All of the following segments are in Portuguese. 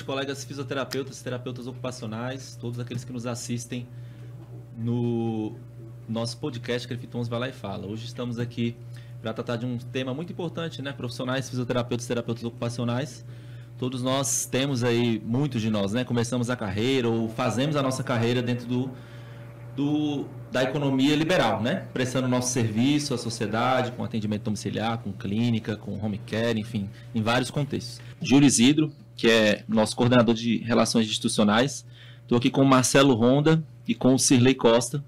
noite, colegas fisioterapeutas, terapeutas ocupacionais, todos aqueles que nos assistem no nosso podcast CREFIT 11 Vai Lá e Fala. Hoje estamos aqui para tratar de um tema muito importante, né? Profissionais, fisioterapeutas, terapeutas ocupacionais. Todos nós temos aí, muitos de nós, né? Começamos a carreira ou fazemos a nossa carreira dentro da economia liberal, né? Prestando nosso serviço à sociedade, com atendimento domiciliar, com clínica, com home care, enfim, em vários contextos. Júlio Isidro, que é nosso coordenador de relações institucionais. Estou aqui com o Marcelo Ronda e com o Cirlei Costa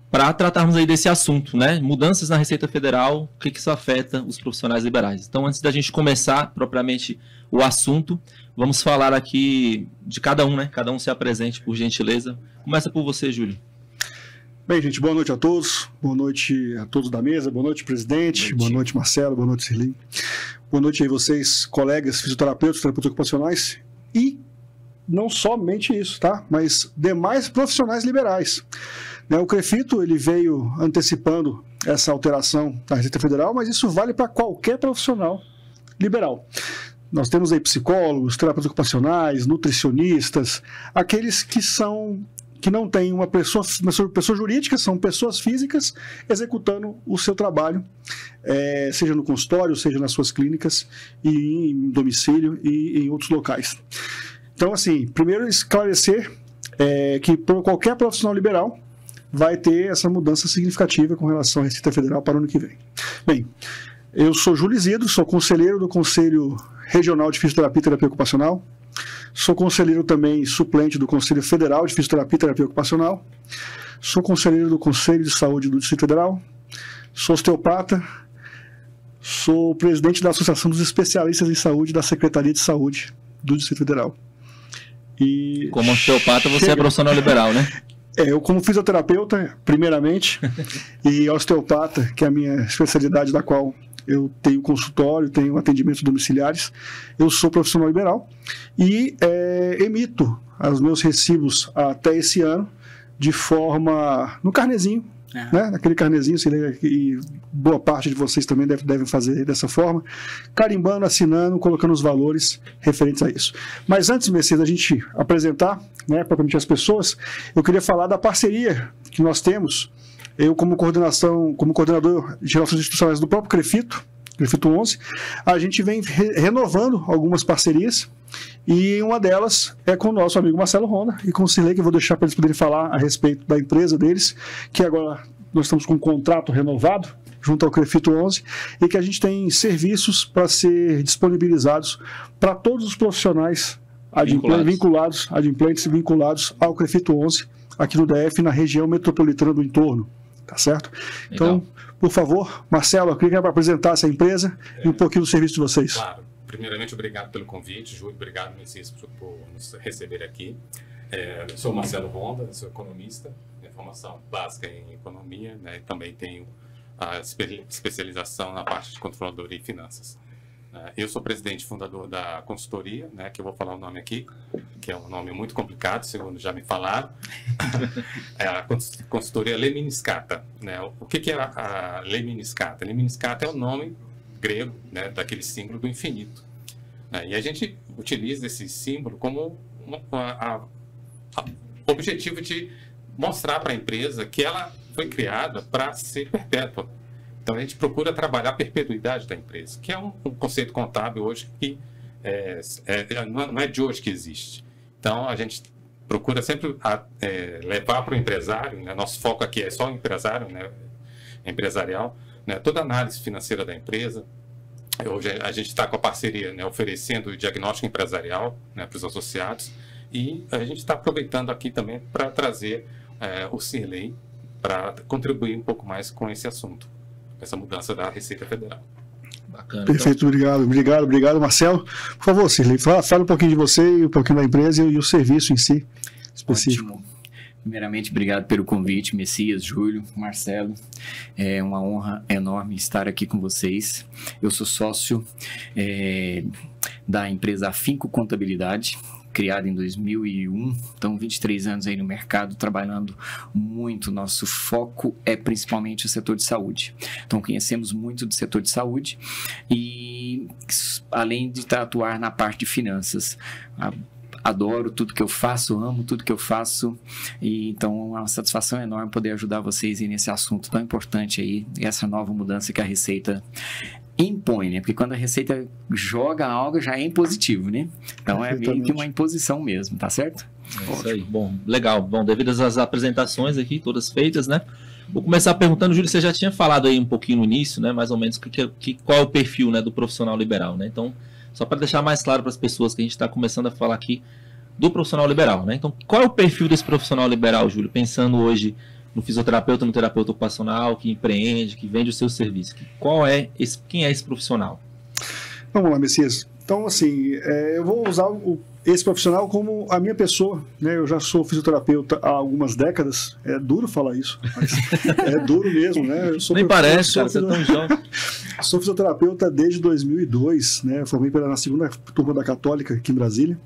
para tratarmos aí desse assunto, né? Mudanças na Receita Federal, o que isso afeta os profissionais liberais. Então, antes da gente começar propriamente o assunto, vamos falar aqui de cada um, né? Cada um se apresente, por gentileza. Começa por você, Júlio. Bem, gente, boa noite a todos. Boa noite a todos da mesa. Boa noite, presidente. Boa noite, Marcelo. Boa noite, Cirlei. Boa noite aí vocês, colegas fisioterapeutas, terapeutas ocupacionais. E não somente isso, tá? Mas demais profissionais liberais. O CREFITO, ele veio antecipando essa alteração da Receita Federal, mas isso vale para qualquer profissional liberal. Nós temos aí psicólogos, terapeutas ocupacionais, nutricionistas, aqueles que não têm uma pessoa jurídica, são pessoas físicas executando o seu trabalho, seja no consultório, seja nas suas clínicas, e em domicílio e em outros locais. Então, assim, primeiro esclarecer que por qualquer profissional liberal vai ter essa mudança significativa com relação à Receita Federal para o ano que vem. Bem, eu sou Júlio Isidro, sou conselheiro do Conselho Regional de Fisioterapia e Terapia Ocupacional, sou conselheiro também suplente do Conselho Federal de Fisioterapia e Terapia Ocupacional, sou conselheiro do Conselho de Saúde do Distrito Federal, sou osteopata, sou presidente da Associação dos Especialistas em Saúde da Secretaria de Saúde do Distrito Federal. E como osteopata, você é profissional liberal, né? Eu como fisioterapeuta, primeiramente, e osteopata, que é a minha especialidade, da qual eu tenho consultório, tenho atendimentos domiciliares, eu sou profissional liberal e emito os meus recibos até esse ano de forma no carnezinho, né? Naquele carnezinho, e boa parte de vocês também devem fazer dessa forma, carimbando, assinando, colocando os valores referentes a isso. Mas antes, Messias, da gente apresentar, né, para permitir as pessoas, eu queria falar da parceria que nós temos. Eu, como coordenador de relações institucionais do próprio CREFITO 11, a gente vem renovando algumas parcerias, e uma delas é com o nosso amigo Marcelo Ronda e com o Cirlei, que eu vou deixar para eles poderem falar a respeito da empresa deles, que agora nós estamos com um contrato renovado junto ao CREFITO 11, e que a gente tem serviços para ser disponibilizados para todos os profissionais adimplentes vinculados ao CREFITO 11 aqui no DF, na região metropolitana do entorno. Tá certo? Legal. Então, por favor, Marcelo, eu queria apresentar essa empresa e um pouquinho do serviço de vocês. Claro. Primeiramente, obrigado pelo convite, Júlio. Obrigado, Messias, por nos receber aqui. Eu sou Marcelo Ronda, sou economista, minha formação básica em economia, né? Também tenho a especialização na parte de controladoria e finanças. Eu sou presidente e fundador da consultoria, né, que eu vou falar o nome aqui, que é um nome muito complicado, segundo já me falaram. É a consultoria Lemniscata, né? O que é a Lemniscata? Lemniscata é o nome grego, né, daquele símbolo do infinito. E a gente utiliza esse símbolo como objetivo de mostrar para a empresa que ela foi criada para ser perpétua. Então, a gente procura trabalhar a perpetuidade da empresa, que é um conceito contábil hoje que não é de hoje que existe. Então, a gente procura sempre levar para o empresário, né? Nosso foco aqui é só o empresário, né? Empresarial, né? Toda a análise financeira da empresa. Hoje a gente está com a parceria, né, oferecendo o diagnóstico empresarial, né, para os associados, e a gente está aproveitando aqui também para trazer o Cirlei para contribuir um pouco mais com esse assunto, essa mudança da Receita Federal. Bacana. Perfeito, então. Obrigado, Marcelo. Por favor, Cirlei, fala um pouquinho de você, um pouquinho da empresa e o serviço em si específico. Ótimo. Primeiramente, obrigado pelo convite, Messias, Júlio, Marcelo. É uma honra enorme estar aqui com vocês. Eu sou sócio da empresa Afinco Contabilidade, criada em 2001, então 23 anos aí no mercado, trabalhando muito. Nosso foco é principalmente o setor de saúde. Então conhecemos muito do setor de saúde e além de atuar na parte de finanças. Adoro tudo que eu faço, amo tudo que eu faço, e então é uma satisfação enorme poder ajudar vocês aí nesse assunto tão importante aí, essa nova mudança que a Receita impõe, né? Porque quando a Receita joga algo já é impositivo, né? Então é meio que uma imposição mesmo, tá certo? É isso aí. Bom, legal. Bom, devido às apresentações aqui, todas feitas, né? Vou começar perguntando, Júlio, você já tinha falado aí um pouquinho no início, né? Mais ou menos qual é o perfil, né, do profissional liberal, né? Então, só para deixar mais claro para as pessoas que a gente está começando a falar aqui do profissional liberal, né? Então, qual é o perfil desse profissional liberal, Júlio? Pensando hoje no fisioterapeuta, no terapeuta ocupacional, que empreende, que vende o seu serviço. Quem é esse profissional? Vamos lá, Messias. Então, assim, eu vou usar esse profissional como a minha pessoa, né? Eu já sou fisioterapeuta há algumas décadas. É duro falar isso, mas é duro mesmo, né? Nem parece, cara, você é tão jovem. Sou fisioterapeuta desde 2002, né? Formei na segunda turma da Católica aqui em Brasília.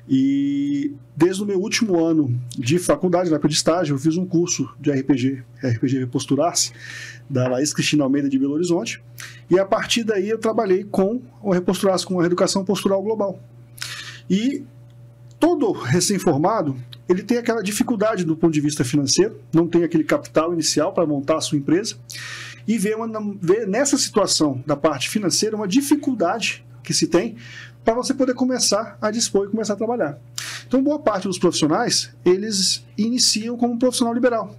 E desde o meu último ano de faculdade, na época de estágio, eu fiz um curso de RPG Reposturar-se, da Laís Cristina Almeida de Belo Horizonte. E a partir daí eu trabalhei com o Reposturar-se, com a reeducação postural global. E todo recém-formado, ele tem aquela dificuldade do ponto de vista financeiro, não tem aquele capital inicial para montar a sua empresa, e vê nessa situação da parte financeira uma dificuldade que se tem para você poder começar a dispor e começar a trabalhar. Então, boa parte dos profissionais, eles iniciam como profissional liberal.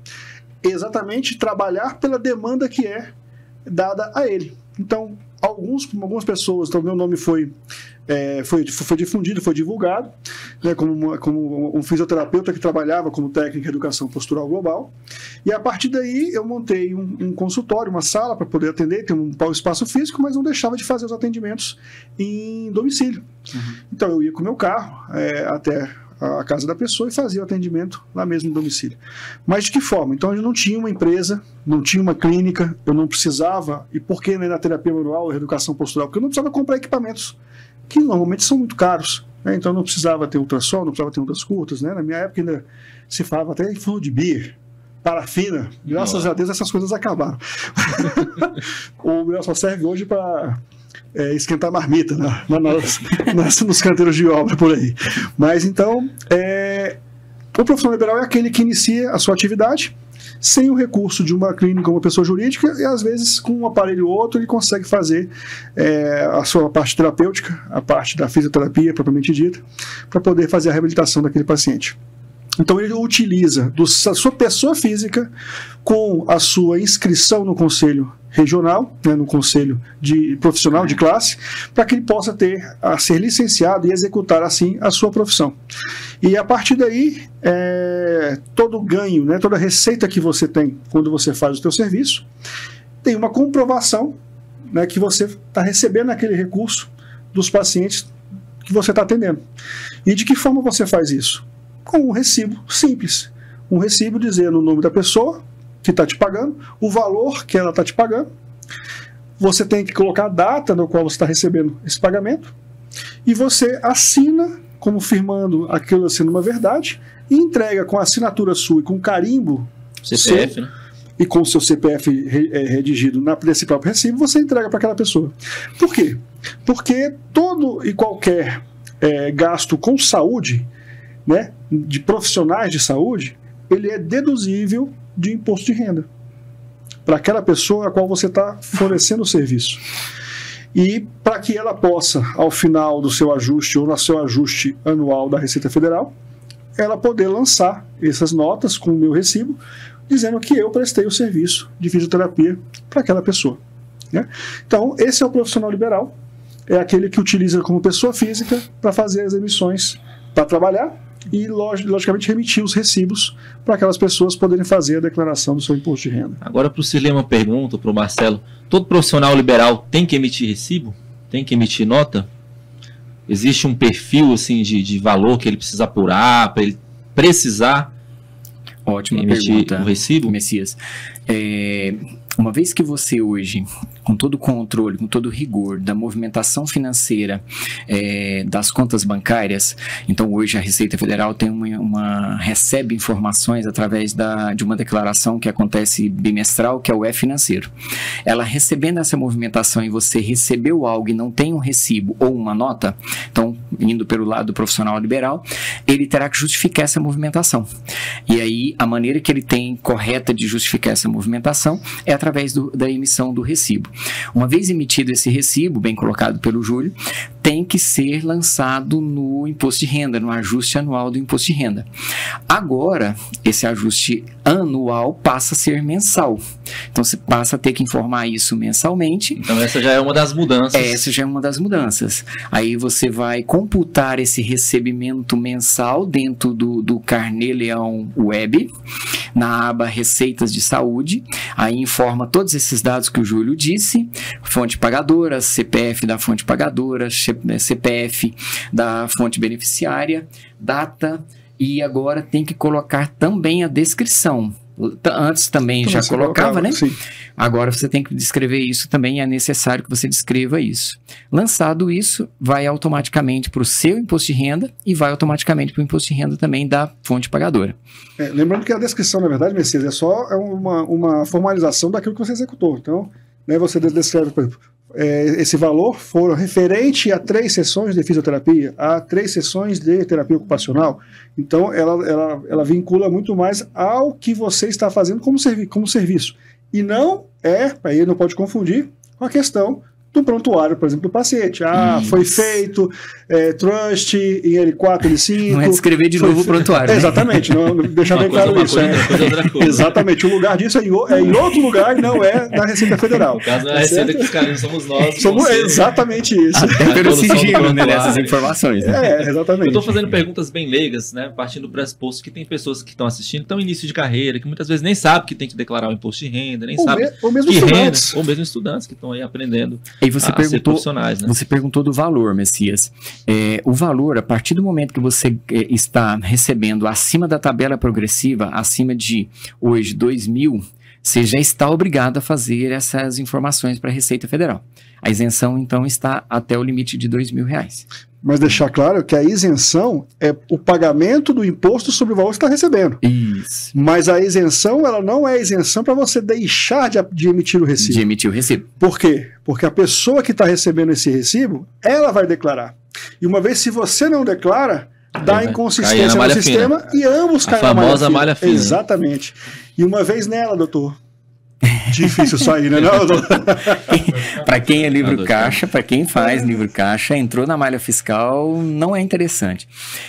Exatamente trabalhar pela demanda que é dada a ele. Então, algumas pessoas, então meu nome foi difundido, foi divulgado, né, como um fisioterapeuta que trabalhava como técnico em educação postural global, e a partir daí eu montei um consultório, uma sala para poder atender, tem um espaço físico, mas não deixava de fazer os atendimentos em domicílio. Então eu ia com o meu carro até a casa da pessoa e fazia o atendimento lá mesmo no domicílio. Mas de que forma? Então eu não tinha uma empresa, não tinha uma clínica, eu não precisava, e por que na terapia manual, reeducação postural? Porque eu não precisava comprar equipamentos que normalmente são muito caros, né? Então não precisava ter ultrassom, não precisava ter ondas curtas, né? Na minha época ainda se falava até em fluid beer, parafina, graças a Deus essas coisas acabaram. O meu só serve hoje para esquentar marmita nos canteiros de obra por aí. Mas então, o profissional liberal é aquele que inicia a sua atividade sem o recurso de uma clínica ou uma pessoa jurídica, e às vezes com um aparelho ou outro ele consegue fazer a sua parte terapêutica, a parte da fisioterapia propriamente dita, para poder fazer a reabilitação daquele paciente. Então ele utiliza a sua pessoa física com a sua inscrição no conselho regional, né, no conselho profissional de classe, para que ele possa ser licenciado e executar assim a sua profissão. E a partir daí, todo ganho, né, toda receita que você tem quando você faz o seu serviço, tem uma comprovação, né, que você está recebendo aquele recurso dos pacientes que você está atendendo. E de que forma você faz isso? Com um recibo simples. Um recibo dizendo o nome da pessoa que está te pagando, o valor que ela está te pagando. Você tem que colocar a data no qual você está recebendo esse pagamento e você assina como firmando aquilo sendo uma verdade e entrega com a assinatura sua e com carimbo CPF, seu, né? E com o seu CPF redigido nesse próprio recibo, você entrega para aquela pessoa. Por quê? Porque todo e qualquer gasto com saúde, né, de profissionais de saúde, ele é deduzível de imposto de renda para aquela pessoa a qual você está fornecendo o serviço. E para que ela possa, ao final do seu ajuste ou no seu ajuste anual da Receita Federal, ela poder lançar essas notas com o meu recibo, dizendo que eu prestei o serviço de fisioterapia para aquela pessoa, né? Então, esse é o profissional liberal, é aquele que utiliza como pessoa física para fazer as emissões, para trabalhar, e logicamente remitir os recibos para aquelas pessoas poderem fazer a declaração do seu imposto de renda. Agora, para o Cirlei, uma pergunta para o Marcelo: todo profissional liberal tem que emitir recibo? Tem que emitir nota? Existe um perfil assim, de valor que ele precisa apurar, para ele precisar Ótima emitir pergunta, o recibo? Messias. Uma vez que você hoje, com todo o controle, com todo o rigor da movimentação financeira das contas bancárias, então hoje a Receita Federal tem recebe informações através de uma declaração que acontece bimestral, que é o E-Financeiro. Ela recebendo essa movimentação e você recebeu algo e não tem um recibo ou uma nota, então indo pelo lado do profissional liberal, ele terá que justificar essa movimentação. E aí a maneira que ele tem correta de justificar essa movimentação é através da emissão do recibo. Uma vez emitido esse recibo, bem colocado pelo Júlio, tem que ser lançado no imposto de renda, no ajuste anual do imposto de renda. Agora, esse ajuste anual passa a ser mensal. Então, você passa a ter que informar isso mensalmente. Então, essa já é uma das mudanças. Essa já é uma das mudanças. Aí você vai computar esse recebimento mensal dentro do Carnê Leão Web, na aba Receitas de Saúde. Aí informa todos esses dados que o Júlio disse, fonte pagadora, CPF da fonte pagadora, CPF da fonte beneficiária, data, e agora tem que colocar também a descrição. Antes também já colocava, né? Sim. Agora você tem que descrever isso também, é necessário que você descreva isso. Lançado isso, vai automaticamente para o seu imposto de renda e vai automaticamente para o imposto de renda também da fonte pagadora. Lembrando que a descrição, na verdade, Messias, é só uma formalização daquilo que você executou. Então, né, você descreve, por exemplo, esse valor for referente a 3 sessões de fisioterapia, a 3 sessões de terapia ocupacional. Então, ela vincula muito mais ao que você está fazendo como serviço. E não aí não pode confundir com a questão do prontuário, por exemplo, do paciente. Foi feito, trust, em L4, L5. Não é descrever de novo o prontuário. Né? Exatamente, deixar bem claro isso. Exatamente, o lugar disso é em outro lugar e não é na Receita Federal. No caso, não é a Receita que fiscaliza, somos nós. Exatamente isso. Até pelo sigilo, né, dessas informações. Né? Exatamente. Eu estou fazendo perguntas bem leigas, né, partindo do pressuposto que tem pessoas que estão assistindo, estão em início de carreira, que muitas vezes nem sabem que tem que declarar o imposto de renda, nem sabem ou mesmo que estudantes. renda, ou mesmo estudantes que estão aí aprendendo. E você profissionais, né? Você perguntou do valor, Messias. O valor, a partir do momento que você está recebendo acima da tabela progressiva, acima de hoje 2.000, você já está obrigado a fazer essas informações para a Receita Federal. A isenção, então, está até o limite de R$2.000. Mas deixar claro que a isenção é o pagamento do imposto sobre o valor que você está recebendo. Isso. Mas a isenção, ela não é isenção para você deixar de emitir o recibo. De emitir o recibo. Por quê? Porque a pessoa que está recebendo esse recibo, ela vai declarar. E uma vez, se você não declara, dá inconsistência no sistema e ambos caem na famosa malha fina. Exatamente. E uma vez nela, doutor, difícil sair, né? Para quem é livro caixa, para quem faz livro caixa, entrou na malha fiscal, não é interessante.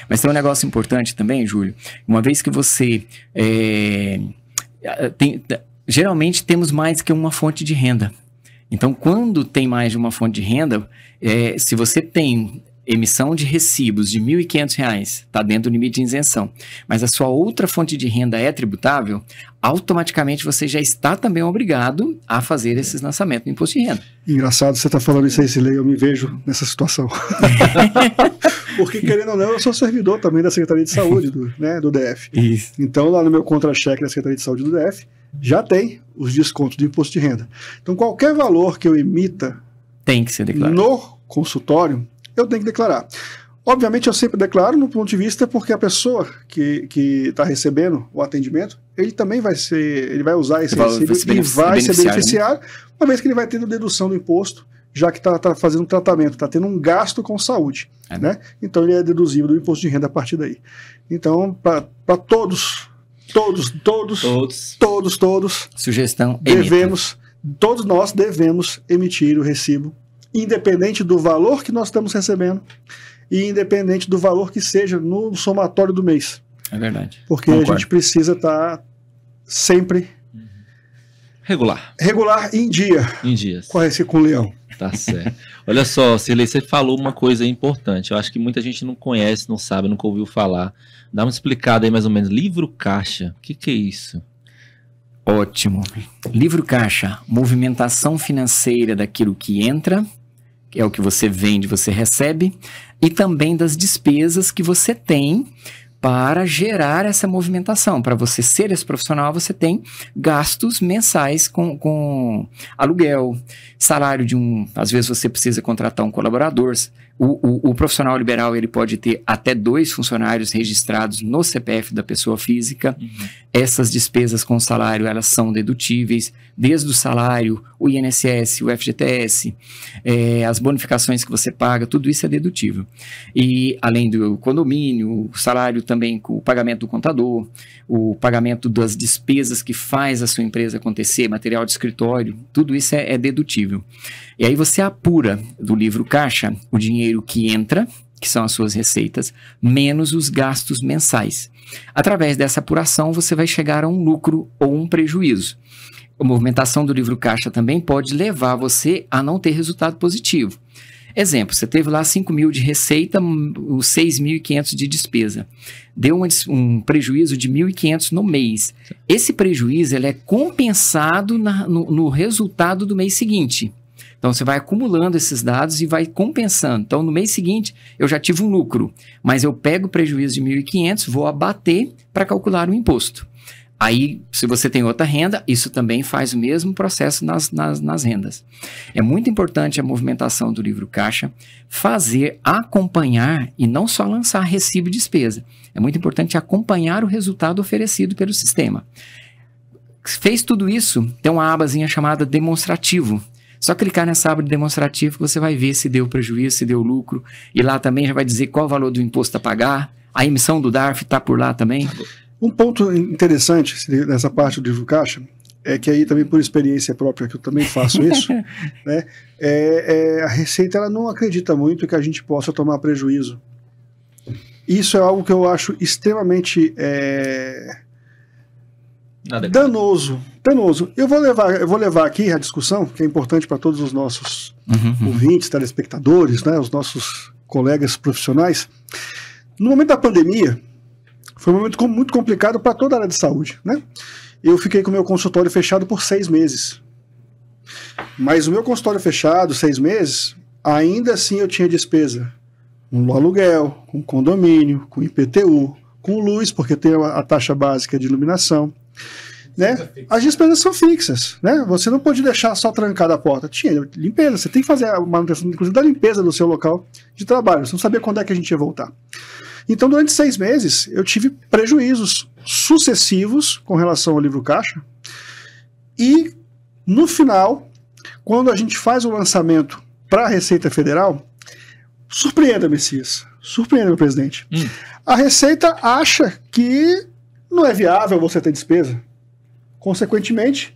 Mas tem um negócio importante também, Júlio. Uma vez que você geralmente temos mais que uma fonte de renda. Então, quando tem mais de uma fonte de renda, se você tem emissão de recibos de R$ 1.500, está dentro do limite de isenção, mas a sua outra fonte de renda é tributável, automaticamente você já está também obrigado a fazer esses lançamentos no imposto de renda. Engraçado você está falando isso aí, Silei, eu me vejo nessa situação. Porque, querendo ou não, eu sou servidor também da Secretaria de Saúde do DF. Isso. Então, lá no meu contra-cheque da Secretaria de Saúde do DF, já tem os descontos do imposto de renda. Então, qualquer valor que eu emita tem que ser declarado no consultório, eu tenho que declarar. Obviamente, eu sempre declaro no ponto de vista porque a pessoa que está recebendo o atendimento, ele também vai usar esse recibo e vai ser beneficiário, uma vez que ele vai tendo dedução do imposto, já que está fazendo um tratamento, está tendo um gasto com saúde. Né? Então, ele é deduzível do imposto de renda a partir daí. Então, para todos, sugestão, todos nós devemos emitir o recibo, independente do valor que nós estamos recebendo e independente do valor que seja no somatório do mês. É verdade. Porque a gente precisa estar sempre regular em dia. Em dias. Com o leão. Tá certo. Olha só, Cirlei, você falou uma coisa importante. Eu acho que muita gente não conhece, não sabe, nunca ouviu falar. Dá uma explicada aí mais ou menos. Livro caixa, o que é isso? Ótimo. Livro caixa, movimentação financeira daquilo que entra, que é o que você vende, você recebe, e também das despesas que você tem para gerar essa movimentação. Para você ser esse profissional, você tem gastos mensais com aluguel, salário de às vezes você precisa contratar um colaborador. O profissional liberal ele pode ter até 2 funcionários registrados no CPF da pessoa física. Essas despesas com salário, elas são dedutíveis, desde o salário, o INSS, o FGTS, as bonificações que você paga, tudo isso é dedutível. E além do condomínio, o salário também com o pagamento do contador, o pagamento das despesas que faz a sua empresa acontecer, material de escritório, tudo isso é dedutível. E aí você apura do livro caixa o dinheiro que entra, que são as suas receitas, menos os gastos mensais. Através dessa apuração, você vai chegar a um lucro ou um prejuízo. A movimentação do livro caixa também pode levar você a não ter resultado positivo. Exemplo, você teve lá 5 mil de receita, os 6.500 de despesa. Deu um prejuízo de 1.500 no mês. Esse prejuízo ele é compensado no resultado do mês seguinte. Então, você vai acumulando esses dados e vai compensando. Então, no mês seguinte, eu já tive um lucro, mas eu pego o prejuízo de 1.500, vou abater para calcular o imposto. Aí, se você tem outra renda, isso também faz o mesmo processo nas rendas. É muito importante a movimentação do livro caixa, acompanhar e não só lançar recibo e despesa. É muito importante acompanhar o resultado oferecido pelo sistema. Fez tudo isso, tem uma abazinha chamada demonstrativo. Só clicar nessa aba de demonstrativo que você vai ver se deu prejuízo, se deu lucro. E lá também já vai dizer qual o valor do imposto a pagar. A emissão do DARF está por lá também. Um ponto interessante nessa parte do livro caixa é que aí também por experiência própria, que eu também faço isso, né, a Receita ela não acredita muito que a gente possa tomar prejuízo. Isso é algo que eu acho extremamente danoso. Eu vou levar aqui a discussão, que é importante para todos os nossos ouvintes, telespectadores, né, os nossos colegas profissionais. No momento da pandemia, foi um momento muito complicado para toda a área de saúde, né? Eu fiquei com o meu consultório fechado por 6 meses. Mas o meu consultório fechado, 6 meses, ainda assim eu tinha despesa com aluguel, com condomínio, com IPTU, com luz, porque tem a taxa básica de iluminação. Né? As despesas são fixas, né? Você não pode deixar só trancada a porta. Tinha limpeza, você tem que fazer a manutenção, inclusive, da limpeza do seu local de trabalho. Você não sabia quando é que a gente ia voltar. Então, durante 6 meses, eu tive prejuízos sucessivos com relação ao livro caixa. E, no final, quando a gente faz o lançamento para a Receita Federal, surpreenda, Messias, surpreenda, meu presidente. A Receita acha que não é viável você ter despesa. Consequentemente,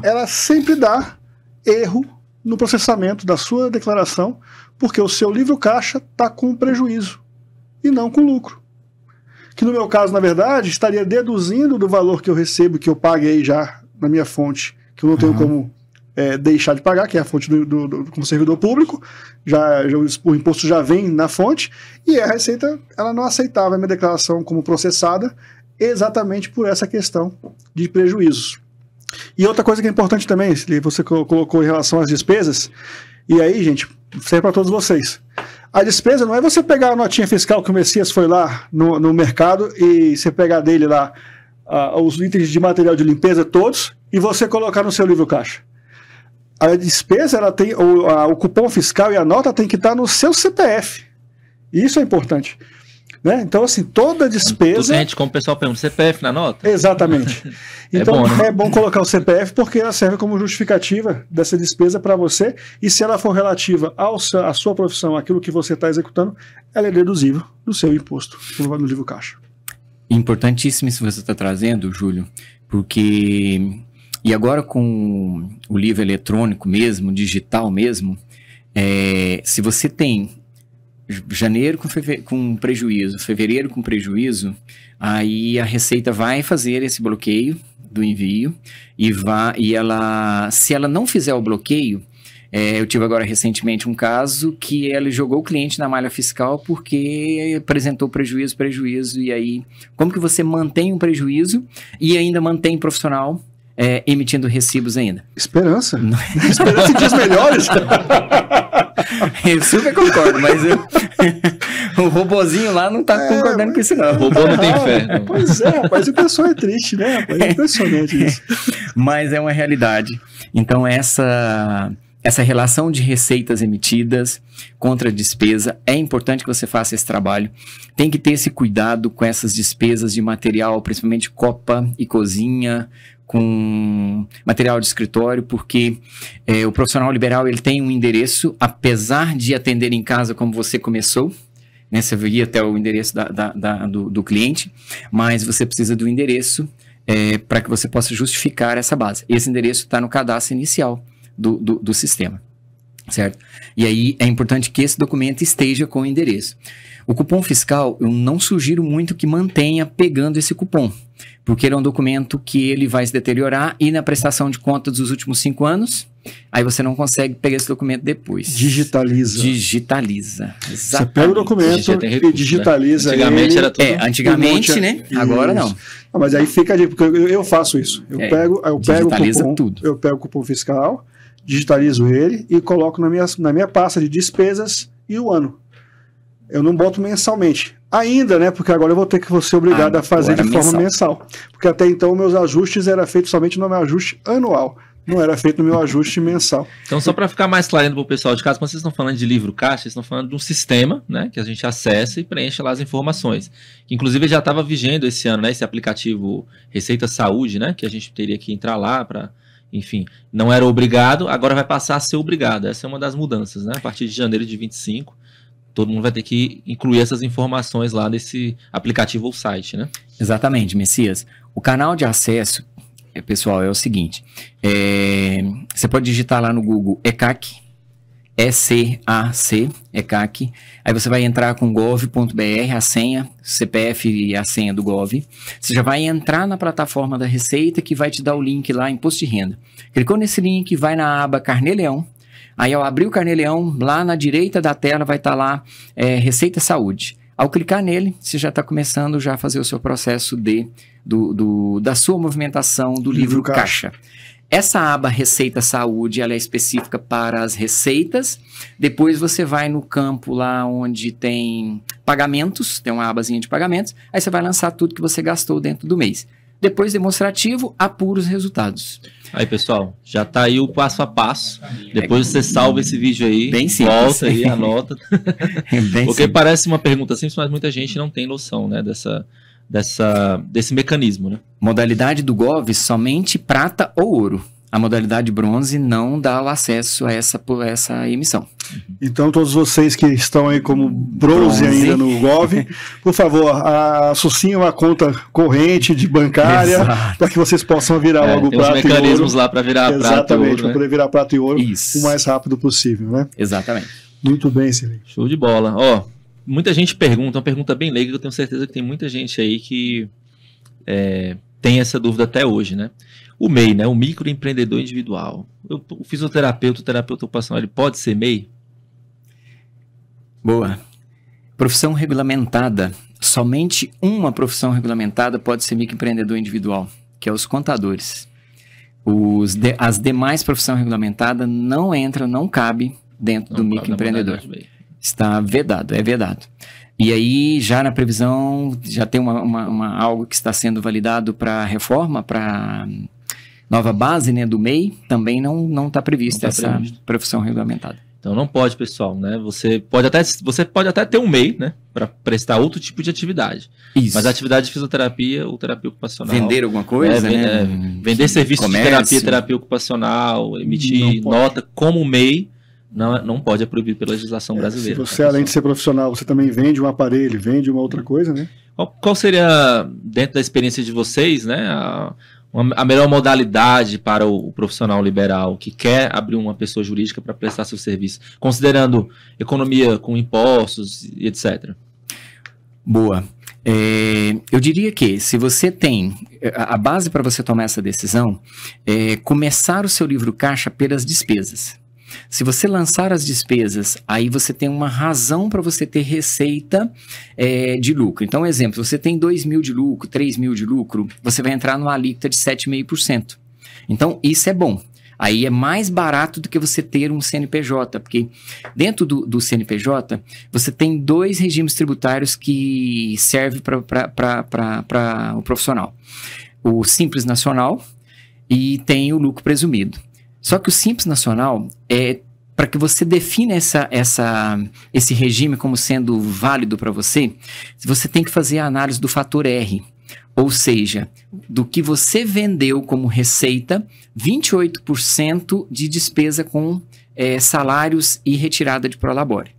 ela sempre dá erro no processamento da sua declaração, porque o seu livro caixa está com prejuízo e não com lucro. Que no meu caso, na verdade, estaria deduzindo do valor que eu recebo, que eu paguei já na minha fonte, que eu não tenho como deixar de pagar, que é a fonte como servidor público, o imposto já vem na fonte, e a Receita ela não aceitava a minha declaração como processada, exatamente por essa questão de prejuízos. E outra coisa que é importante também, você colocou em relação às despesas, e aí, gente, serve para todos vocês. A despesa não é você pegar a notinha fiscal que o Messias foi lá no mercado e você pegar dele lá os itens de material de limpeza todos e você colocar no seu livro caixa. A despesa, ela tem, o cupom fiscal e a nota tem que estar no seu CPF. Isso é importante. Né? Então, assim, toda despesa... Gente, como o pessoal pergunta, CPF na nota? Exatamente. Então, bom, né? É bom colocar o CPF porque ela serve como justificativa dessa despesa para você, e se ela for relativa à sua profissão, aquilo que você está executando, ela é deduzível do seu imposto no livro caixa. Importantíssimo isso que você está trazendo, Júlio, porque... E agora com o livro eletrônico mesmo, digital mesmo, se você tem janeiro com prejuízo, fevereiro com prejuízo, aí a Receita vai fazer esse bloqueio do envio se ela não fizer o bloqueio, eu tive agora recentemente um caso que ela jogou o cliente na malha fiscal porque apresentou prejuízo, e aí como que você mantém um prejuízo e ainda mantém profissional emitindo recibos ainda? Esperança. Esperança em dias melhores. Eu super concordo, mas o robozinho lá não tá concordando com isso, não. O robô não tem fé. Não. Pois é, rapaz, o pessoal é triste, né, rapaz? É impressionante isso. Mas é uma realidade. Então, essa relação de receitas emitidas contra a despesa, é importante que você faça esse trabalho. Tem que ter esse cuidado com essas despesas de material, principalmente copa e cozinha, com material de escritório, porque o profissional liberal ele tem um endereço, apesar de atender em casa como você começou, né? Você ia até o endereço do cliente, mas você precisa do endereço para que você possa justificar essa base. Esse endereço está no cadastro inicial do sistema, certo? E aí é importante que esse documento esteja com o endereço. O cupom fiscal, eu não sugiro muito que mantenha pegando esse cupom, porque ele é um documento que ele vai se deteriorar e na prestação de contas dos últimos 5 anos, aí você não consegue pegar esse documento depois. Digitaliza. Exatamente. Você pega o documento e digitaliza. Né? Antigamente ele. era tudo. Antigamente, né? Agora não. Mas aí fica a dica, porque eu faço isso. Eu pego digitaliza o cupom, tudo. eu pego o cupom fiscal, digitalizo ele e coloco na minha pasta de despesas e o ano. Eu não boto mensalmente. Ainda, né? Porque agora eu vou ter que ser obrigado a fazer de forma mensal. Porque até então meus ajustes eram feitos somente no meu ajuste anual. Não era feito no meu ajuste mensal. Então, só para ficar mais claro para o pessoal de casa, quando vocês estão falando de livro caixa, vocês estão falando de um sistema, né? Que a gente acessa e preenche lá as informações. Inclusive, já estava vigendo esse ano, né? Esse aplicativo Receita Saúde, né? Que a gente teria que entrar lá para... Enfim, não era obrigado, agora vai passar a ser obrigado. Essa é uma das mudanças, né? A partir de janeiro de 25, todo mundo vai ter que incluir essas informações lá nesse aplicativo ou site, né? Exatamente, Messias. O canal de acesso, pessoal, é o seguinte. Você pode digitar lá no Google ECAC, ECAC, ECAC. Aí você vai entrar com gov.br, a senha, CPF e a senha do Gov. Você já vai entrar na plataforma da Receita, que vai te dar o link lá, Imposto de Renda. Clicou nesse link, vai na aba Carnê-Leão. Aí, ao abrir o Carnê-Leão, lá na direita da tela vai estar lá Receita Saúde. Ao clicar nele, você já está começando já a fazer o seu processo da sua movimentação do livro caixa. Essa aba Receita Saúde, ela é específica para as receitas. Depois você vai no campo lá onde tem pagamentos, tem uma abazinha de pagamentos. Aí você vai lançar tudo que você gastou dentro do mês. Depois, demonstrativo, apura os resultados. Aí, pessoal, já tá aí o passo a passo. Depois você salva esse vídeo aí, bem simples, volta aí, anota. Bem Porque simples. parece uma pergunta simples, mas muita gente não tem noção, né, desse mecanismo, né? Modalidade do Gov, somente prata ou ouro. A modalidade bronze não dá o acesso a essa emissão. Então, todos vocês que estão aí como bronze ainda no Gov, por favor, associem uma conta corrente de bancária para que vocês possam virar logo tem prata e ouro. Tem os mecanismos lá para virar prata e ouro. Exatamente, para poder virar prata e ouro Isso. o mais rápido possível, né? Exatamente. Muito bem, Silvio. Show de bola. Ó, muita gente pergunta, uma pergunta bem leiga, que eu tenho certeza que tem muita gente aí que tem essa dúvida até hoje, né? O MEI, né? O microempreendedor individual. O fisioterapeuta, o terapeuta ocupacional, ele pode ser MEI? Boa. Profissão regulamentada. Somente uma profissão regulamentada pode ser microempreendedor individual, que é os contadores. As demais profissões regulamentadas não entram, não cabe dentro do microempreendedor. Está vedado, é vedado. E aí, já na previsão, já tem algo que está sendo validado para reforma, para nova base, né, do MEI, também não está prevista essa profissão regulamentada. Então não pode, pessoal, né? Você pode até ter um MEI, né, para prestar outro tipo de atividade. Isso. Mas a atividade de fisioterapia ou terapia ocupacional. Vender alguma coisa, né? Vender serviço de terapia ocupacional, emitir nota como MEI, não pode, é proibido pela legislação brasileira. Se você, além de ser profissional, você também vende um aparelho, vende uma outra coisa, né? Qual seria, dentro da experiência de vocês, né, a melhor modalidade para o profissional liberal que quer abrir uma pessoa jurídica para prestar seu serviço, considerando economia com impostos e etc? Boa. Eu diria que se você tem a base para você tomar essa decisão é começar o seu livro caixa pelas despesas. Se você lançar as despesas, aí você tem uma razão para você ter receita de lucro. Então, exemplo, você tem 2 mil de lucro, 3 mil de lucro, você vai entrar numa alíquota de 7,5%. Então, isso é bom. Aí é mais barato do que você ter um CNPJ, porque dentro do CNPJ, você tem 2 regimes tributários que servem para o profissional. O Simples Nacional e tem o lucro presumido. Só que o Simples Nacional para que você defina esse regime como sendo válido para você, você tem que fazer a análise do fator R. Ou seja, do que você vendeu como receita, 28% de despesa com salários e retirada de prolabore.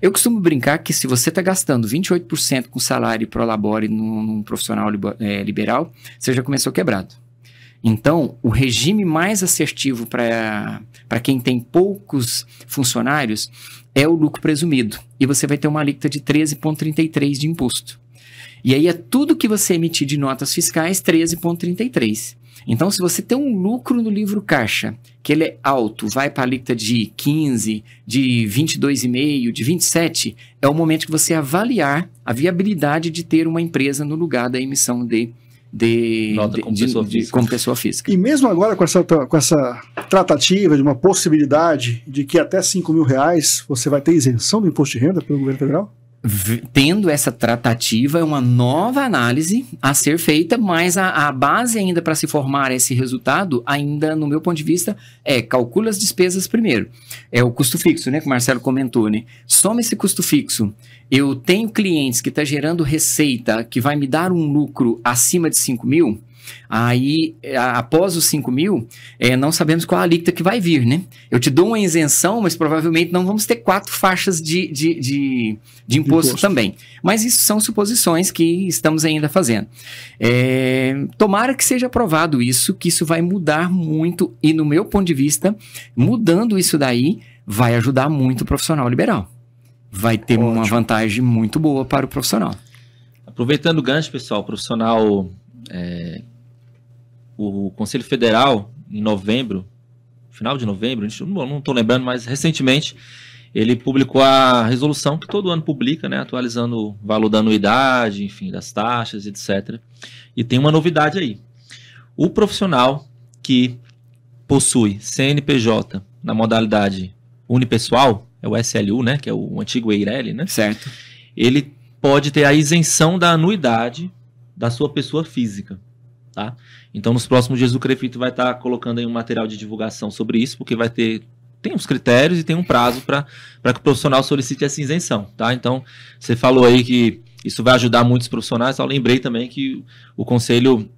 Eu costumo brincar que se você está gastando 28% com salário e prolabore num profissional liberal, você já começou quebrado. Então, o regime mais assertivo para quem tem poucos funcionários é o lucro presumido. E você vai ter uma alíquota de 13,33% de imposto. E aí é tudo que você emitir de notas fiscais, 13,33%. Então, se você tem um lucro no livro caixa, que ele é alto, vai para a alíquota de 15%, de 22,5%, de 27%, é o momento que você avaliar a viabilidade de ter uma empresa no lugar da emissão como pessoa física. E mesmo agora com essa tratativa de uma possibilidade de que até R$5.000 você vai ter isenção do imposto de renda pelo governo federal? Tendo essa tratativa, é uma nova análise a ser feita, mas a base ainda para se formar esse resultado, ainda no meu ponto de vista, calcula as despesas primeiro. É o custo fixo, né, que o Marcelo comentou, né? Soma esse custo fixo. Eu tenho clientes que estão gerando receita que vai me dar um lucro acima de 5 mil, aí, após os 5 mil, não sabemos qual a alíquota que vai vir, né? Eu te dou uma isenção, mas provavelmente não vamos ter 4 faixas de imposto também. Mas isso são suposições que estamos ainda fazendo. Tomara que seja aprovado isso, que isso vai mudar muito e, no meu ponto de vista, mudando isso daí, vai ajudar muito o profissional liberal. Vai ter uma vantagem muito boa para o profissional. Aproveitando o gancho, pessoal, o profissional... O Conselho Federal, em novembro, final de novembro, não estou lembrando, mas recentemente ele publicou a resolução que todo ano publica, né, atualizando o valor da anuidade, enfim, das taxas, etc. E tem uma novidade aí. O profissional que possui CNPJ na modalidade unipessoal, é o SLU, né, que é o antigo EIRELI, né? Certo. Ele pode ter a isenção da anuidade da sua pessoa física. Tá? Então, nos próximos dias, o CREFIT vai estar colocando aí um material de divulgação sobre isso, porque tem uns critérios e tem um prazo para que o profissional solicite essa isenção. Tá? Então, você falou aí que isso vai ajudar muitos profissionais. Eu lembrei também que o Conselho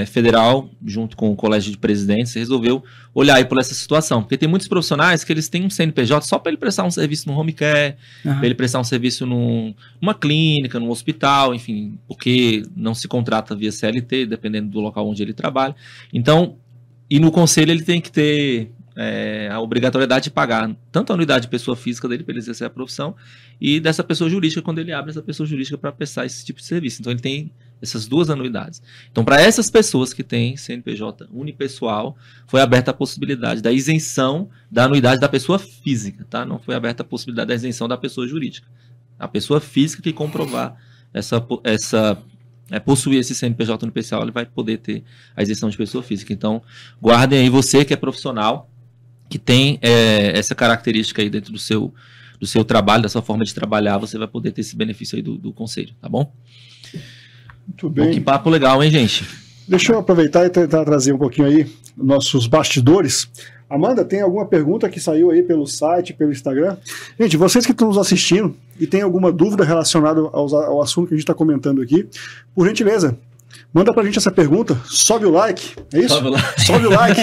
Federal, junto com o Colégio de Presidentes, resolveu olhar aí por essa situação. Porque tem muitos profissionais que eles têm um CNPJ só para ele prestar um serviço no home care, para ele prestar um serviço numa clínica, num hospital, enfim, porque não se contrata via CLT, dependendo do local onde ele trabalha. Então, e no Conselho ele tem que ter a obrigatoriedade de pagar tanto a anuidade de pessoa física dele para ele exercer a profissão e dessa pessoa jurídica quando ele abre essa pessoa jurídica para prestar esse tipo de serviço. Então, ele tem essas 2 anuidades. Então, para essas pessoas que têm CNPJ unipessoal, foi aberta a possibilidade da isenção da anuidade da pessoa física, tá? Não foi aberta a possibilidade da isenção da pessoa jurídica. A pessoa física que comprovar possuir esse CNPJ unipessoal, ele vai poder ter a isenção de pessoa física. Então, guardem aí você que é profissional, que tem essa característica aí dentro do seu trabalho, da sua forma de trabalhar, você vai poder ter esse benefício aí do conselho, tá bom? Muito bem. Bom, que papo legal, hein, gente? Deixa eu aproveitar e tentar trazer um pouquinho aí nossos bastidores. Amanda, tem alguma pergunta que saiu aí pelo site, pelo Instagram? Gente, vocês que estão nos assistindo e tem alguma dúvida relacionada ao assunto que a gente está comentando aqui, por gentileza, manda pra gente essa pergunta, sobe o like, é isso? Sobe o like.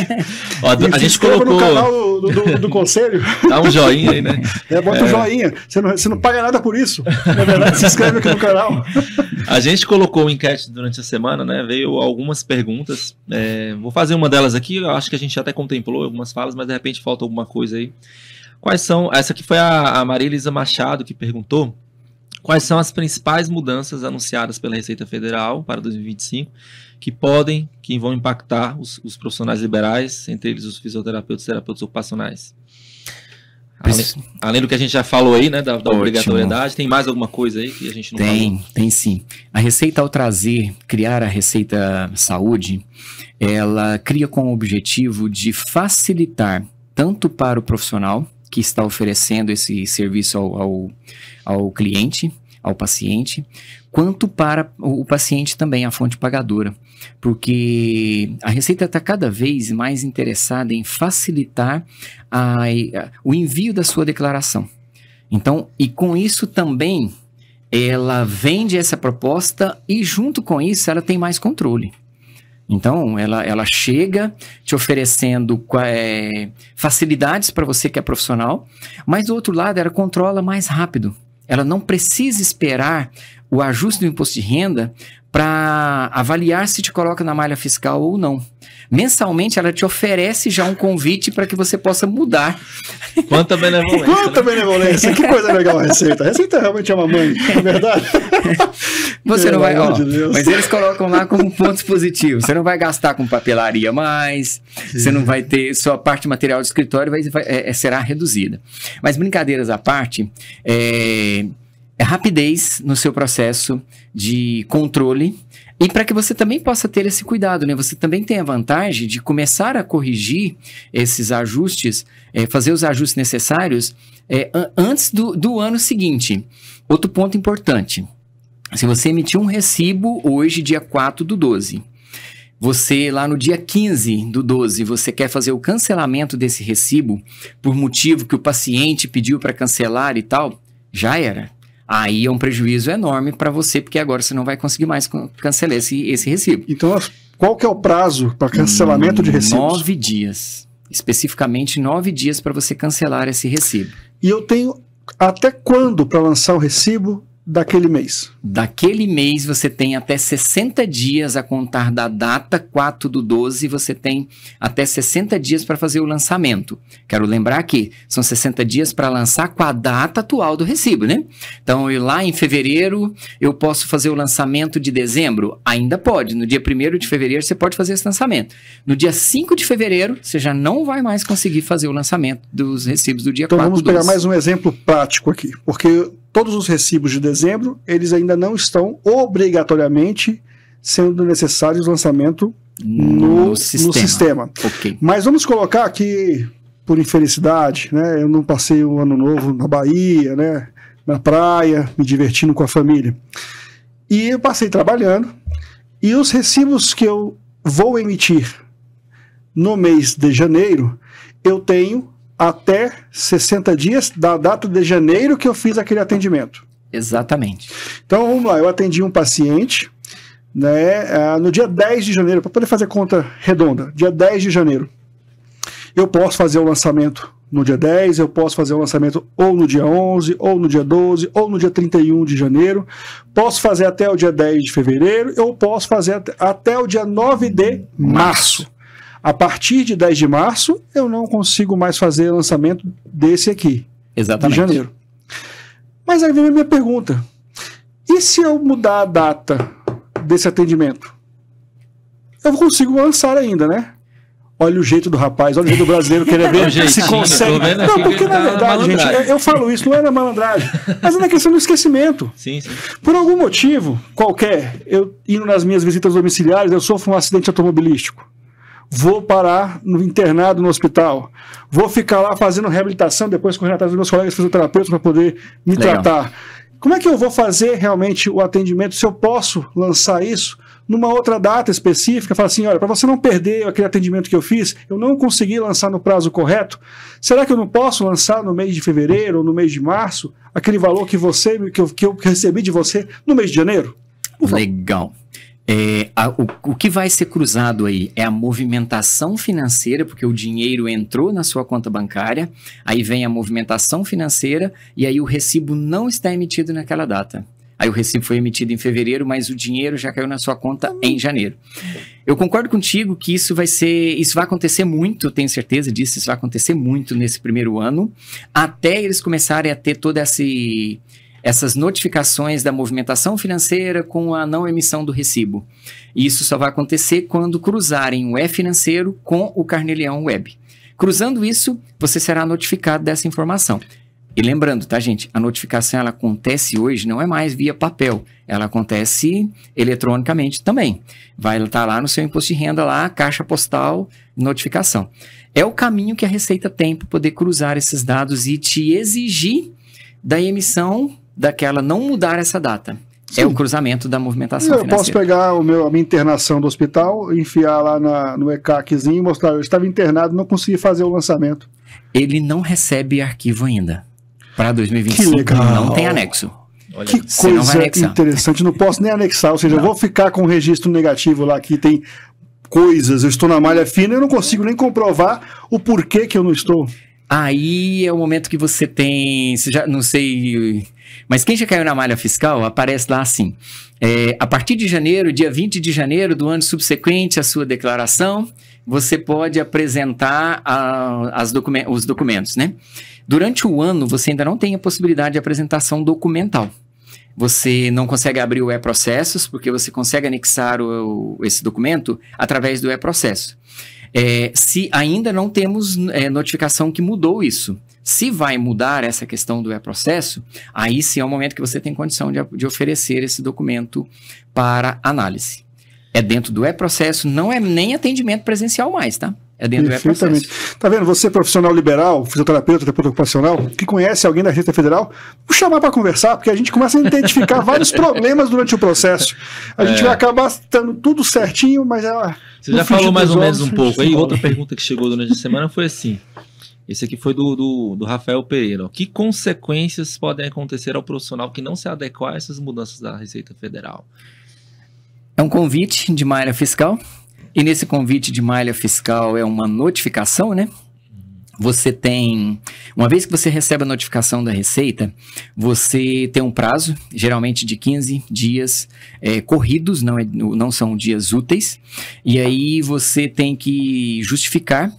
Ó, a gente colocou no canal do Conselho. Dá um joinha aí, né? Bota um joinha. Você não paga nada por isso. Na verdade, se inscreve aqui no canal. A gente colocou uma enquete durante a semana, né? Veio algumas perguntas. Vou fazer uma delas aqui. Eu acho que a gente até contemplou algumas falas, mas de repente falta alguma coisa aí. Quais são? Essa aqui foi a Maria Elisa Machado que perguntou. Quais são as principais mudanças anunciadas pela Receita Federal para 2025 que vão impactar os profissionais liberais, entre eles os fisioterapeutas e terapeutas ocupacionais? Além do que a gente já falou aí, né, da obrigatoriedade, tem mais alguma coisa aí que a gente não falou? Tem sim. A Receita, ao criar a Receita Saúde, ela cria com o objetivo de facilitar tanto para o profissional que está oferecendo esse serviço ao cliente, ao paciente, quanto para o paciente também, a fonte pagadora. Porque a Receita está cada vez mais interessada em facilitar o envio da sua declaração. Então, e com isso também, ela vende essa proposta e junto com isso ela tem mais controle. Então, ela chega te oferecendo facilidades para você que é profissional, mas do outro lado ela controla mais rápido. Ela não precisa esperar o ajuste do imposto de renda para avaliar se te coloca na malha fiscal ou não. Mensalmente, ela te oferece já um convite para que você possa mudar. Quanta benevolência. Quanta benevolência. Que coisa legal a Receita. A Receita realmente é uma mãe, não é verdade? Você não vai... mas eles colocam lá como pontos positivos. Você não vai gastar com papelaria mais, você não vai ter... Sua parte de material de escritório será reduzida. Mas brincadeiras à parte, é rapidez no seu processo de controle e para que você também possa ter esse cuidado, né? Você também tem a vantagem de começar a corrigir esses ajustes, fazer os ajustes necessários antes do ano seguinte. Outro ponto importante, se você emitir um recibo hoje, dia 4/12, você lá no dia 15/12, você quer fazer o cancelamento desse recibo por motivo que o paciente pediu para cancelar e tal, já era. Aí é um prejuízo enorme para você, porque agora você não vai conseguir mais cancelar esse recibo. Então, qual que é o prazo para cancelamento de recibos? 9 dias. Especificamente 9 dias para você cancelar esse recibo. E eu tenho até quando para lançar o recibo daquele mês? Daquele mês você tem até 60 dias a contar da data 4/12, você tem até 60 dias para fazer o lançamento. Quero lembrar que são 60 dias para lançar com a data atual do recibo, né? Então, lá em fevereiro, eu posso fazer o lançamento de dezembro? Ainda pode. No dia 1º de fevereiro, você pode fazer esse lançamento. No dia 5 de fevereiro, você já não vai mais conseguir fazer o lançamento dos recibos do dia 4/12. Então, vamos pegar mais um exemplo prático aqui, porque todos os recibos de dezembro, eles ainda não estão obrigatoriamente sendo necessários o lançamento no sistema. Okay. Mas vamos colocar aqui, por infelicidade, né? Eu não passei o ano novo na Bahia, né? Na praia, me divertindo com a família. E eu passei trabalhando, e os recibos que eu vou emitir no mês de janeiro, eu tenho até 60 dias da data de janeiro que eu fiz aquele atendimento. Exatamente. Então, vamos lá, eu atendi um paciente, né, no dia 10 de janeiro, para poder fazer conta redonda, dia 10 de janeiro. Eu posso fazer o lançamento no dia 10, eu posso fazer o lançamento ou no dia 11, ou no dia 12, ou no dia 31 de janeiro, posso fazer até o dia 10 de fevereiro, eu posso fazer até o dia 9 de março. A partir de 10 de março, eu não consigo mais fazer lançamento desse aqui, exatamente, de janeiro. Mas aí vem a minha pergunta. E se eu mudar a data desse atendimento? Eu consigo lançar ainda, né? Olha o jeito do rapaz, olha o jeito do brasileiro querer ver se consegue. Não, porque na verdade, gente, eu falo isso, não é na malandragem, mas é na questão do esquecimento. Sim. Por algum motivo qualquer, eu indo nas minhas visitas domiciliares, eu sofro um acidente automobilístico. Vou parar no internado no hospital, vou ficar lá fazendo reabilitação, depois correndo atrás dos meus colegas fisioterapeutas para poder me tratar. Como é que eu vou fazer realmente o atendimento, se eu posso lançar isso numa outra data específica, falar assim, olha, para você não perder aquele atendimento que eu fiz, eu não consegui lançar no prazo correto, será que eu não posso lançar no mês de fevereiro ou no mês de março aquele valor que eu recebi de você no mês de janeiro? Legal. O que vai ser cruzado aí é a movimentação financeira, porque o dinheiro entrou na sua conta bancária, aí vem a movimentação financeira e aí o recibo não está emitido naquela data. Aí o recibo foi emitido em fevereiro, mas o dinheiro já caiu na sua conta em janeiro. Eu concordo contigo que isso vai acontecer muito, tenho certeza disso, isso vai acontecer muito nesse primeiro ano, até eles começarem a ter toda essas notificações da movimentação financeira com a não emissão do recibo. E isso só vai acontecer quando cruzarem o e-financeiro com o Carnê Leão Web. Cruzando isso, você será notificado dessa informação. E lembrando, tá, gente? A notificação, ela acontece hoje, não é mais via papel. Ela acontece eletronicamente também. Vai estar lá no seu imposto de renda, lá, caixa postal, notificação. É o caminho que a Receita tem para poder cruzar esses dados e te exigir da emissão daquela, não mudar essa data. Sim. É o cruzamento da movimentação financeira. Eu posso pegar a minha internação do hospital, enfiar lá no ECACzinho e mostrar, eu estava internado, não consegui fazer o lançamento. Ele não recebe arquivo ainda. Para 2025 não tem anexo. Olha, que coisa interessante, não posso nem anexar, ou seja, eu vou ficar com um registro negativo lá que tem coisas, eu estou na malha fina, eu não consigo nem comprovar o porquê que eu não estou. Aí é o momento que você tem, você já, não sei, mas quem já caiu na malha fiscal, aparece lá assim, a partir de janeiro, dia 20 de janeiro do ano subsequente à sua declaração, você pode apresentar os documentos, né? Durante o ano, você ainda não tem a possibilidade de apresentação documental. Você não consegue abrir o e-processos, porque você consegue anexar esse documento através do e-processo. Se ainda não temos notificação que mudou isso. Se vai mudar essa questão do e-processo, aí sim é o momento que você tem condição de oferecer esse documento para análise. É dentro do e-processo, não é nem atendimento presencial mais, tá? É dentro do e-processo. Tá vendo? Você, profissional liberal, fisioterapeuta, terapeuta ocupacional, que conhece alguém da Receita Federal, vou chamar para conversar, porque a gente começa a identificar vários problemas durante o processo. A gente vai acabar estando tudo certinho, mas você já falou mais ou menos um pouco. Aí outra pergunta que chegou durante a semana foi assim. Esse aqui foi do Rafael Pereira. Ó. Que consequências podem acontecer ao profissional que não se adequar a essas mudanças da Receita Federal? É um convite de malha fiscal. E nesse convite de malha fiscal é uma notificação, né? Você tem... Uma vez que você recebe a notificação da Receita, você tem um prazo, geralmente de 15 dias corridos, não são dias úteis. E aí você tem que justificar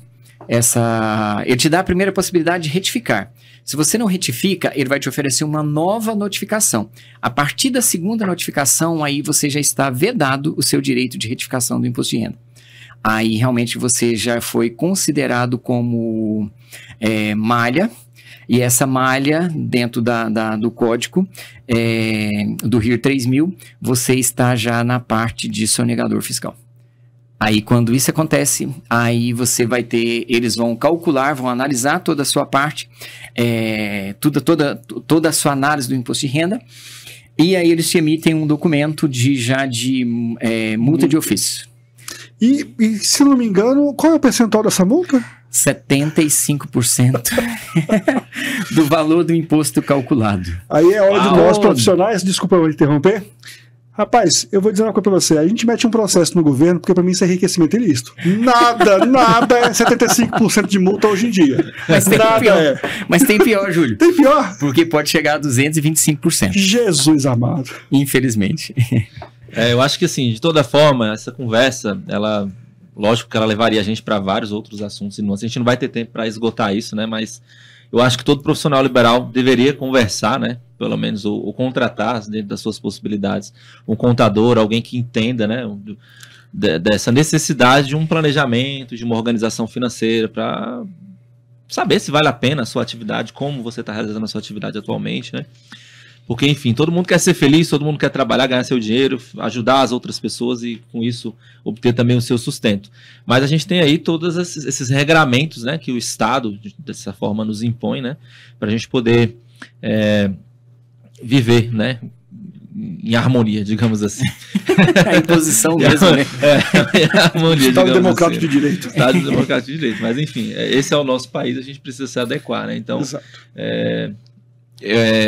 essa... Ele te dá a primeira possibilidade de retificar. Se você não retifica, ele vai te oferecer uma nova notificação. A partir da segunda notificação, aí você já está vedado o seu direito de retificação do imposto de renda. Aí realmente você já foi considerado como malha, e essa malha, dentro do código do RIR 3000, você está já na parte de sonegador fiscal. Aí, quando isso acontece, aí você vai ter, eles vão calcular, vão analisar toda a sua parte, toda a sua análise do imposto de renda, e aí eles te emitem um documento de multa de ofício. E, se não me engano, qual é o percentual dessa multa? 75% do valor do imposto calculado. Aí é hora de nós, profissionais, desculpa eu interromper, rapaz, eu vou dizer uma coisa pra você. A gente mete um processo no governo, porque pra mim isso é enriquecimento ilícito. Nada é 75% de multa hoje em dia. Mas tem pior. Mas tem pior, Júlio. Tem pior? Porque pode chegar a 225%. Jesus amado. Infelizmente. Eu acho que assim, de toda forma, essa conversa, lógico que ela levaria a gente para vários outros assuntos e nuances. A gente não vai ter tempo para esgotar isso, né? Mas eu acho que todo profissional liberal deveria conversar, né? Pelo menos, ou contratar, dentro das suas possibilidades, um contador, alguém que entenda, né? Dessa necessidade de um planejamento, de uma organização financeira, para saber se vale a pena a sua atividade, como você está realizando a sua atividade atualmente, né? Porque, enfim, todo mundo quer ser feliz, todo mundo quer trabalhar, ganhar seu dinheiro, ajudar as outras pessoas e, com isso, obter também o seu sustento. Mas a gente tem aí todos esses regramentos, né, que o Estado, dessa forma, nos impõe, né, para a gente poder viver, né, em harmonia, digamos assim. A imposição mesmo, né? Em harmonia, Estado democrático assim. De direito. Estado democrático de direito. Mas, enfim, esse é o nosso país, a gente precisa se adequar, né? Então,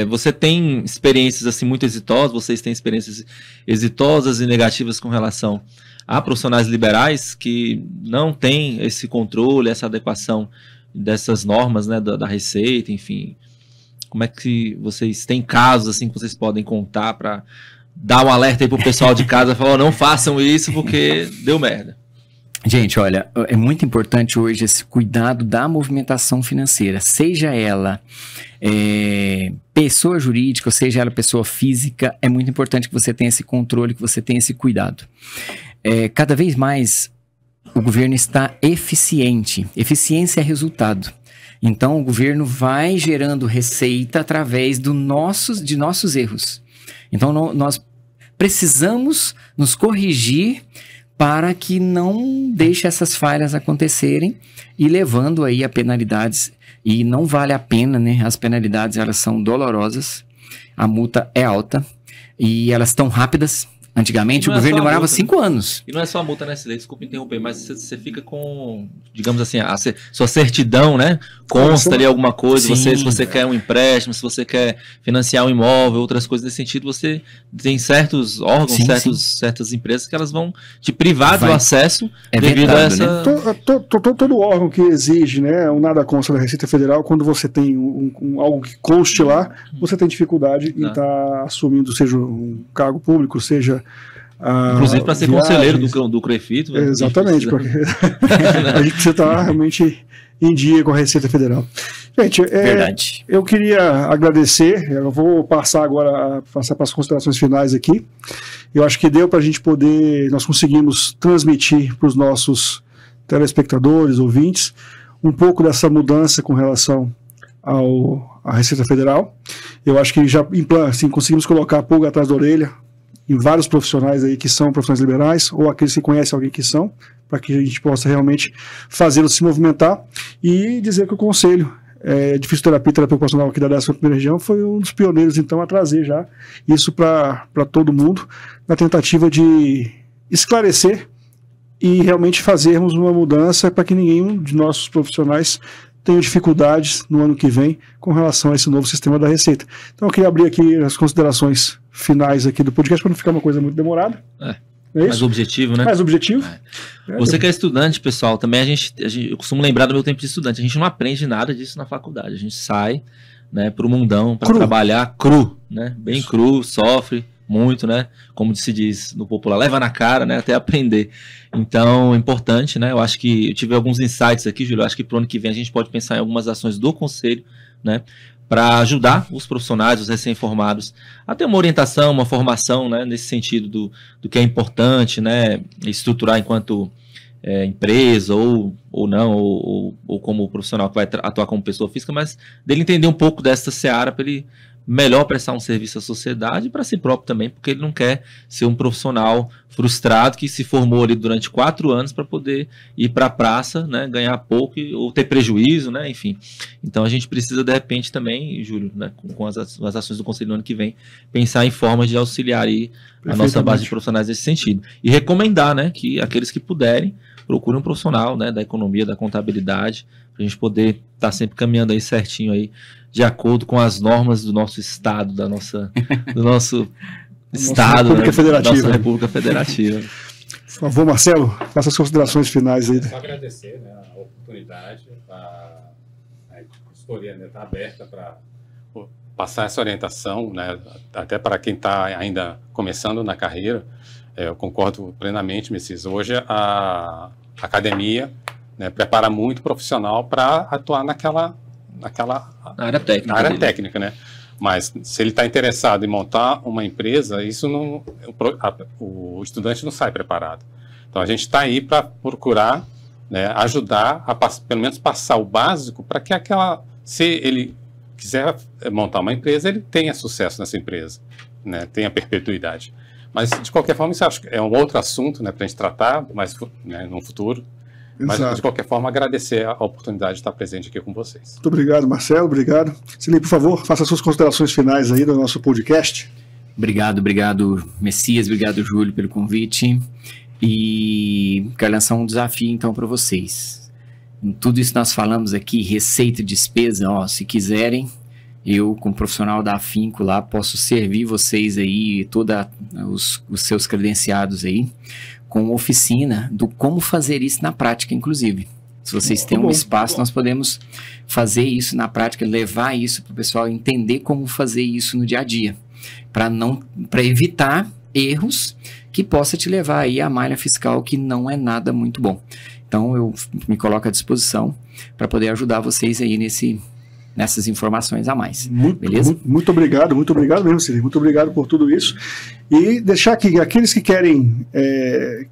você tem experiências assim muito exitosas, vocês têm experiências exitosas e negativas com relação a profissionais liberais que não têm esse controle, essa adequação dessas normas, né, da Receita, enfim. Como é que vocês têm casos assim que vocês podem contar para dar um alerta aí pro pessoal de casa, falar, não façam isso porque deu merda? Gente, olha, é muito importante hoje esse cuidado da movimentação financeira, seja ela pessoa jurídica, ou seja ela pessoa física, é muito importante que você tenha esse controle, que você tenha esse cuidado. Cada vez mais o governo está eficiente. Eficiência é resultado. Então, o governo vai gerando receita através de nossos erros. Então, nós precisamos nos corrigir para que não deixe essas falhas acontecerem e levando aí a penalidades. E não vale a pena, né? As penalidades, elas são dolorosas, a multa é alta e elas estão rápidas. Antigamente, o governo demorava 5 anos. E não é só a multa, né, Silei? Desculpa interromper, mas você fica com, digamos assim, sua certidão, né? Consta ali alguma coisa, se você quer um empréstimo, se você quer financiar um imóvel, outras coisas nesse sentido, você tem certos órgãos, certas empresas que elas vão te privar do acesso devido a essa... Né? Todo órgão que exige, né, um nada consta da Receita Federal, quando você tem algo que conste lá, você tem dificuldade em estar assumindo, seja um cargo público, seja... Inclusive para ser conselheiro do CREFIT. Exatamente, porque a gente precisa estar realmente em dia com a Receita Federal. Gente, verdade. Eu queria agradecer, eu vou passar agora para as considerações finais aqui. Eu acho que deu para a gente poder, nós conseguimos transmitir para os nossos telespectadores, ouvintes, um pouco dessa mudança com relação à Receita Federal. Eu acho que já assim, conseguimos colocar a pulga atrás da orelha em vários profissionais aí que são profissionais liberais, ou aqueles que conhecem alguém que são, para que a gente possa realmente fazê-los se movimentar e dizer que o Conselho de Fisioterapia e Terapia Ocupacional aqui da 11ª Região foi um dos pioneiros, então, a trazer já isso para todo mundo, na tentativa de esclarecer e realmente fazermos uma mudança para que nenhum de nossos profissionais tenha dificuldades no ano que vem com relação a esse novo sistema da Receita. Então, eu queria abrir aqui as considerações finais aqui do podcast para não ficar uma coisa muito demorada. Mais objetivo, né? Mais objetivo. Você que é estudante, pessoal, também eu costumo lembrar do meu tempo de estudante. A gente não aprende nada disso na faculdade. A gente sai, né, para o mundão, para trabalhar cru, né? Bem cru, sofre muito, né? Como se diz no popular, leva na cara, né? Até aprender. Então, é importante, né? Eu acho que eu tive alguns insights aqui, Júlio. Eu acho que para o ano que vem a gente pode pensar em algumas ações do Conselho, né? Para ajudar os profissionais, os recém-formados, a ter uma orientação, uma formação, né, nesse sentido do que é importante, né, estruturar enquanto empresa ou não, ou como profissional que vai atuar como pessoa física, mas dele entender um pouco dessa seara para ele melhor prestar um serviço à sociedade e para si próprio também, porque ele não quer ser um profissional frustrado que se formou ali durante 4 anos para poder ir para a praça, né, ganhar pouco ou ter prejuízo, né, enfim. Então a gente precisa de repente também, Júlio, né, com as ações do Conselho no ano que vem, pensar em formas de auxiliar aí a nossa base de profissionais nesse sentido. E recomendar, né, que aqueles que puderem procurem um profissional, né, da economia, da contabilidade, para a gente poder estar sempre caminhando aí certinho aí, de acordo com as normas do nosso estado, do nosso estado, República Federativa. Nossa República Federativa. Por favor, Marcelo, faça as considerações finais aí. Só agradecer, né, a oportunidade, a consultoria está aberta para passar essa orientação, né, até para quem está ainda começando na carreira. Eu concordo plenamente, Messias. Hoje a academia, né, prepara muito profissional para atuar naquela área técnica, né? Mas se ele está interessado em montar uma empresa, isso não, o estudante não sai preparado. Então a gente está aí para procurar, né, ajudar a pelo menos passar o básico para que se ele quiser montar uma empresa, ele tenha sucesso nessa empresa, né, tenha perpetuidade. Mas de qualquer forma isso acho que é um outro assunto, né, para a gente tratar, mas né, no futuro. Mas, de qualquer forma, agradecer a oportunidade de estar presente aqui com vocês. Muito obrigado, Marcelo. Obrigado. Silei, por favor, faça as suas considerações finais aí do nosso podcast. Obrigado, Messias. Obrigado, Júlio, pelo convite. E quero lançar um desafio, então, para vocês. Em tudo isso que nós falamos aqui, receita e despesa, se quiserem, eu, como profissional da Afinco lá, posso servir vocês aí, todos os seus credenciados aí, com oficina do como fazer isso na prática, inclusive. Se vocês têm um espaço, nós podemos fazer isso na prática, levar isso para o pessoal entender como fazer isso no dia a dia, para evitar erros que possa te levar aí à malha fiscal, que não é nada muito bom. Então, eu me coloco à disposição para poder ajudar vocês aí nessas informações a mais. Beleza? Muito obrigado mesmo, Cirlei. Muito obrigado por tudo isso. E deixar aqui, aqueles que querem,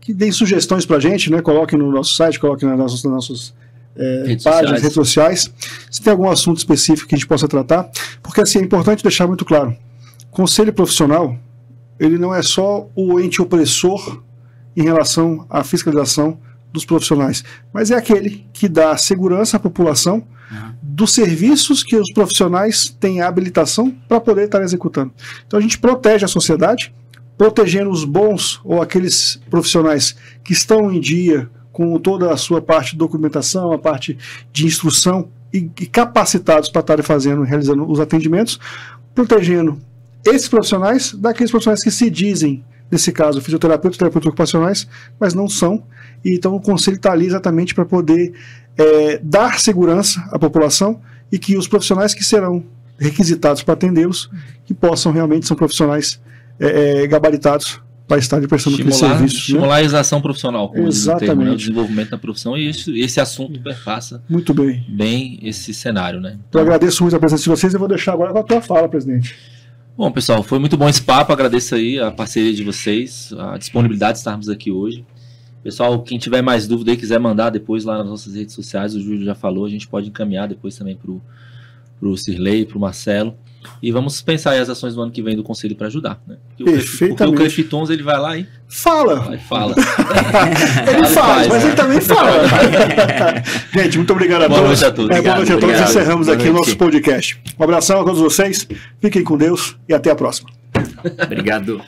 que deem sugestões para a gente, né? Coloquem no nosso site, coloquem nas nossas páginas, redes sociais, se tem algum assunto específico que a gente possa tratar, porque assim, é importante deixar muito claro, conselho profissional, ele não é só o ente opressor em relação à fiscalização dos profissionais, mas é aquele que dá segurança à população dos serviços que os profissionais têm habilitação para poder estar executando. Então a gente protege a sociedade, protegendo os bons ou aqueles profissionais que estão em dia com toda a sua parte de documentação, a parte de instrução e capacitados para estarem realizando os atendimentos, protegendo esses profissionais daqueles profissionais que se dizem, nesse caso, fisioterapeutas, terapeutas ocupacionais, mas não são. E então o conselho está ali exatamente para poder dar segurança à população e que os profissionais que serão requisitados para atendê-los, que possam realmente ser profissionais gabaritados para estar prestando aquele serviço. Estimular a exação profissional, como exatamente. Diz o termo, né? O desenvolvimento da profissão, e esse assunto perpassa muito bem esse cenário. Né? Então, eu agradeço muito a presença de vocês e vou deixar agora com a tua fala, presidente. Bom, pessoal, foi muito bom esse papo, agradeço aí a parceria de vocês, a disponibilidade de estarmos aqui hoje. Pessoal, quem tiver mais dúvida e quiser mandar depois lá nas nossas redes sociais, o Júlio já falou, a gente pode encaminhar depois também para o Cirlei, para o Marcelo. E vamos pensar aí as ações do ano que vem do Conselho para ajudar. Né? Porque o Crefitons, ele vai lá e fala. Fala. Ele faz, mas ele também fala. Gente, muito obrigado a todos. Boa noite a todos. Boa noite a todos. Encerramos aqui o nosso podcast. Um abração a todos vocês. Fiquem com Deus e até a próxima. Obrigado.